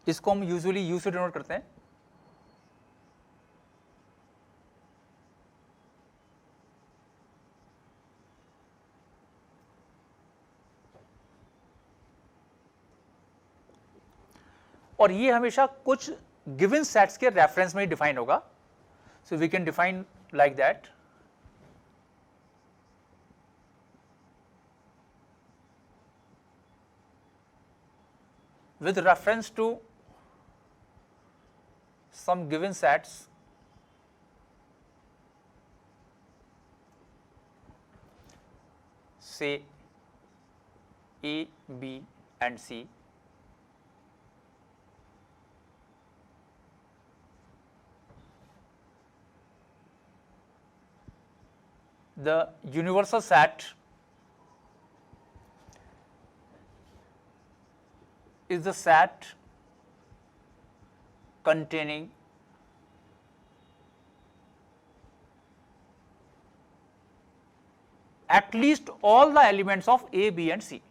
इसको हम usually you से डिनोट करते हैं। और ये हमेशा कुछ गिवन सेट्स के रेफरेंस में ही डिफाइन होगा। So we can define like that, with reference to some given sets say A, B and C, the universal set is the set containing at least all the elements of A, B and C.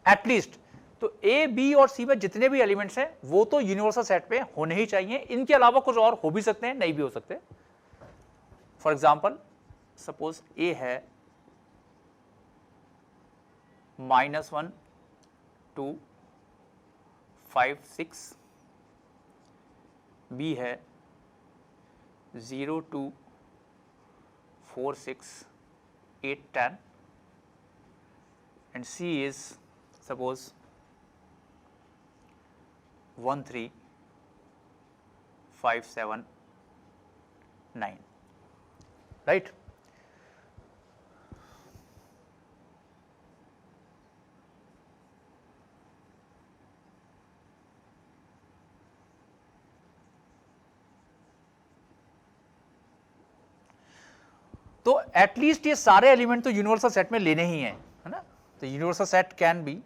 At least, तो ए, B और सी में जितने भी elements हैं वो तो universal set में होने ही चाहिए, इनके अलावा कुछ और हो भी सकते हैं, नहीं भी हो सकते। फॉर एग्जाम्पल, सपोज ए है -1 2 5 6, बी है 0 2 4 6 8 10, and C is suppose 1 3 5 7 9, right? तो एटलीस्ट ये सारे एलिमेंट तो यूनिवर्सल सेट में लेने ही हैं, है ना? तो universal set can be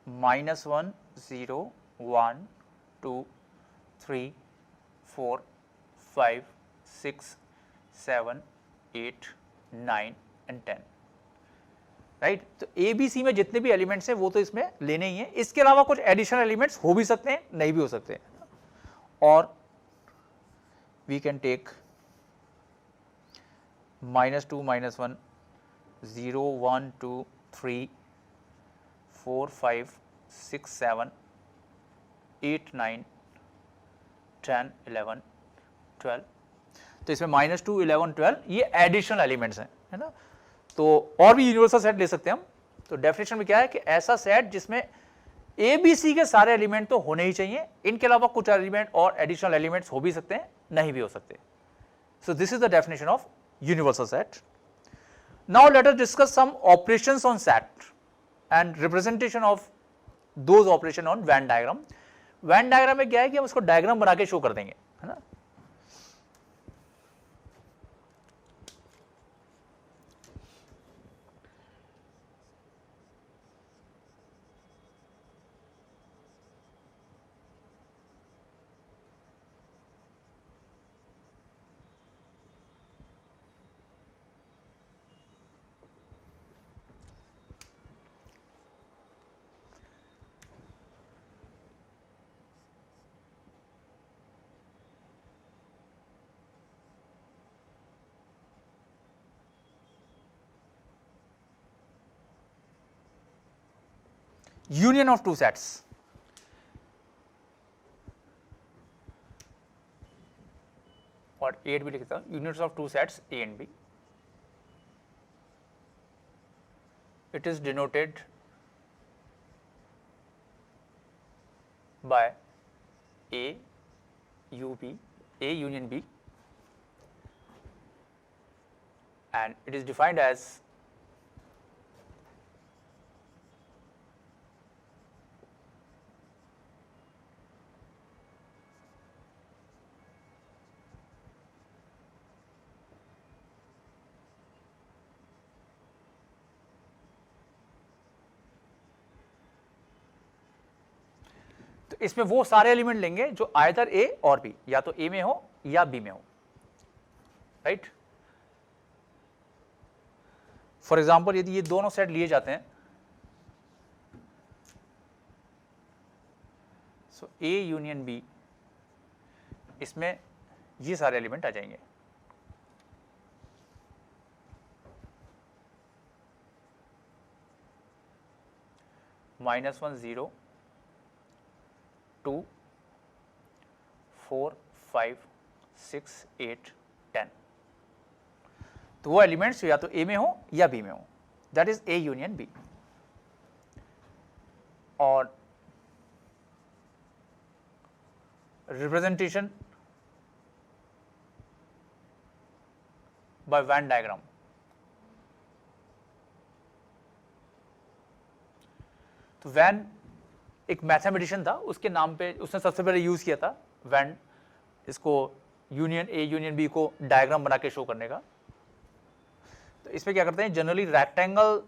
-1 0 1 2 3 4 5 6 7 8 9 and 10, right? तो ए बी सी में जितने भी एलिमेंट्स हैं वो तो इसमें लेने ही हैं, इसके अलावा कुछ एडिशनल एलिमेंट्स हो भी सकते हैं, नहीं भी हो सकते हैं। और वी कैन टेक -2 -1 0 1 2 3 4 5 6 7 8 9 10 11 12, तो इसमें -2 11 12 ये एडिशनल एलिमेंट्स हैं, है ना? तो और भी यूनिवर्सल सेट ले सकते हैं हम। तो डेफिनेशन में क्या है कि ऐसा सेट जिसमें ए बी सी के सारे एलिमेंट तो होने ही चाहिए, इनके अलावा कुछ एलिमेंट और एडिशनल एलिमेंट्स हो भी सकते हैं, नहीं भी हो सकते। So this is the definition of universal set. Now let us discuss some operations on set and representation of those operation on Venn diagram. Venn diagram में क्या है कि हम इसको डायग्राम बना के शो कर देंगे, है ना? Union of two sets. और A and B लिखता हूं, unions of two sets A and B. It is denoted by A U B, A union B, and it is defined as तो इसमें वो सारे एलिमेंट लेंगे जो आइदर ए और बी, या तो ए में हो या बी में हो, राइट। फॉर एग्जाम्पल यदि ये दोनों सेट लिए जाते हैं, सो ए यूनियन बी, इसमें ये सारे एलिमेंट आ जाएंगे। -1 0 2 4 5 6 8 10, तो वो एलिमेंट्स या तो ए में हो या बी में हो, that is A union B. और रिप्रेजेंटेशन बाय वेन डायग्राम, तो वेन एक मैथमेटिशियन था, उसके नाम पे उसने सबसे पहले यूज किया था वेन, इसको यूनियन ए यूनियन बी को डायग्राम बना के शो करने का। तो इसमें क्या करते हैं, जनरली रेक्टेंगल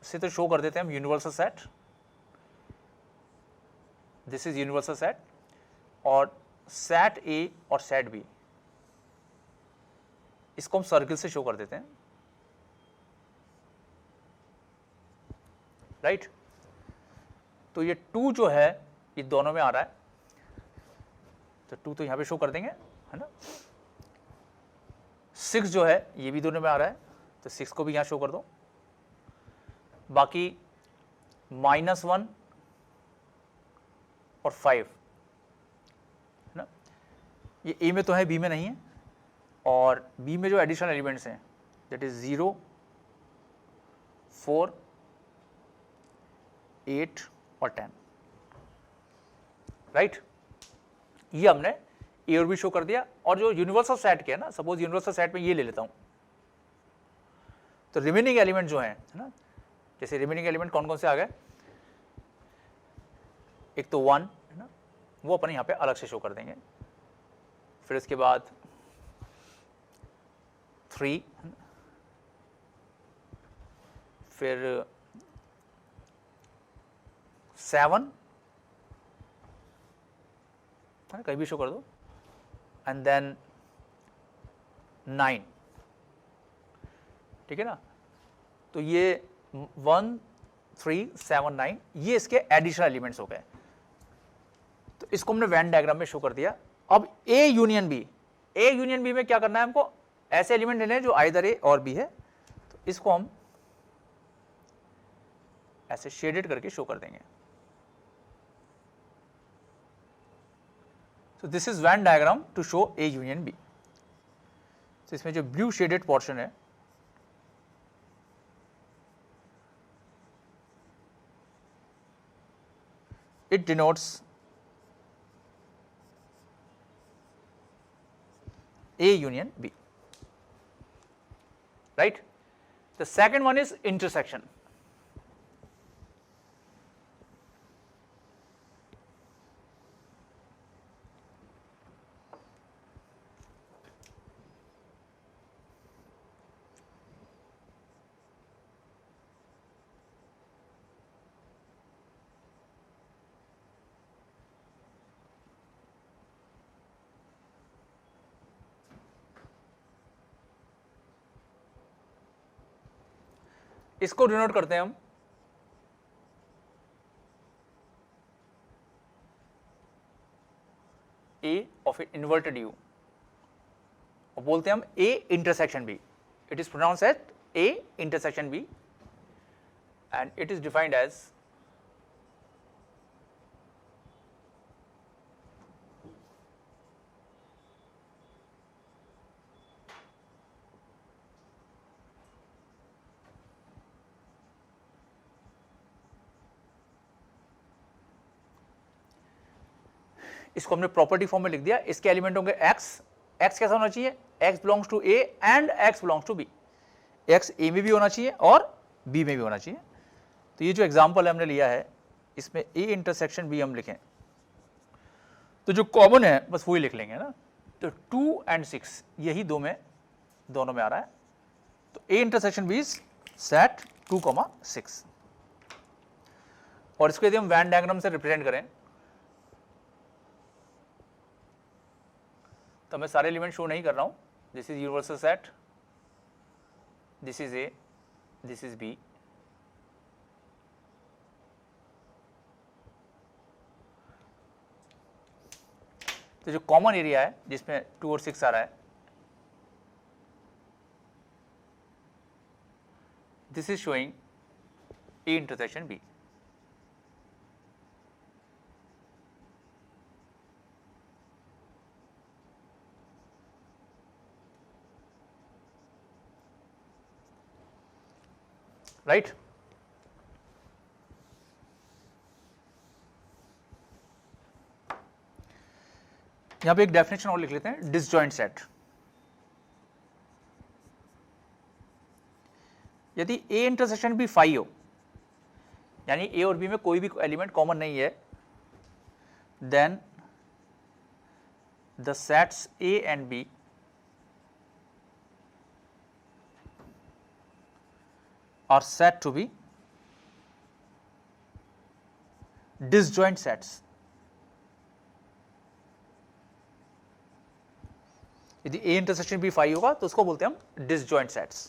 से तो शो कर देते हैं हम universal set, this is universal set, और सेट ए और सेट बी इसको हम सर्किल से शो कर देते हैं, राइट। तो ये 2 जो है ये दोनों में आ रहा है, तो 2 तो यहां पे शो कर देंगे, है ना। 6 जो है ये भी दोनों में आ रहा है, तो 6 को भी यहां शो कर दो। बाकी -1 और 5, है ना, ये ए में तो है, बी में नहीं है। और बी में जो एडिशनल एलिमेंट्स हैं दैट इज 0 4 8 और 10, राइट। ये हमने ए और बी शो कर दिया। और जो यूनिवर्सल सेट के है ना, सपोज यूनिवर्सल सेट में ये ले लेता हूं, तो रिमेनिंग एलिमेंट जो हैं, है ना, जैसे रिमेनिंग एलिमेंट कौन कौन से आ गए, एक तो 1, है ना, वो अपन यहां पे अलग से शो कर देंगे। फिर इसके बाद 3, फिर 7, कहीं भी शो कर दो, एंड देन 9, ठीक है ना। तो ये 1 3 7 9 ये इसके एडिशनल एलिमेंट्स हो गए। तो इसको हमने वेन डायग्राम में शो कर दिया। अब A union B, A union B में क्या करना है हमको, ऐसे एलिमेंट लेने हैं जो आइदर ए और बी है, तो इसको हम ऐसे शेडेड करके शो कर देंगे। So this is Venn diagram to show A union B. तो इसमें जो ब्लू शेडेड पोर्शन है, it denotes A union B, right? The second one is intersection. इसको डिनोट करते हैं हम ए ऑफ इन्वर्टेड यू, और बोलते हैं हम A intersection B. It is pronounce as A intersection B and it is defined as इसको हमने प्रॉपर्टी फॉर्म में लिख दिया। इसके एलिमेंट होंगे x, x कैसा होना चाहिए, x belongs to a and x belongs to b, x a में भी होना चाहिए और b में भी होना चाहिए। तो ये जो एग्जांपल हमने लिया है इसमें a इंटरसेक्शन b हम लिखें तो जो कॉमन है बस वही लिख लेंगे ना। तो 2 एंड 6 यही दोनों में आ रहा है। तो a intersection b is set 2, 6। और इसको यदि हम वेन डायग्राम से रिप्रेजेंट करें तो मैं सारे एलिमेंट शो नहीं कर रहा हूँ. This is universal set, this is A, this is B. तो जो कॉमन एरिया है जिसमें 2 और 6 आ रहा है, this is showing A intersection B. Right? यहां पे एक डेफिनेशन और लिख लेते हैं, डिसजॉइंट सेट. यदि ए इंटरसेक्शन बी फाई हो, यानी ए और बी में कोई भी एलिमेंट कॉमन नहीं है, then the sets A and B are said to be disjoint sets. यदि A इंटरसेक्शन B फाई होगा तो उसको बोलते हैं हम disjoint sets.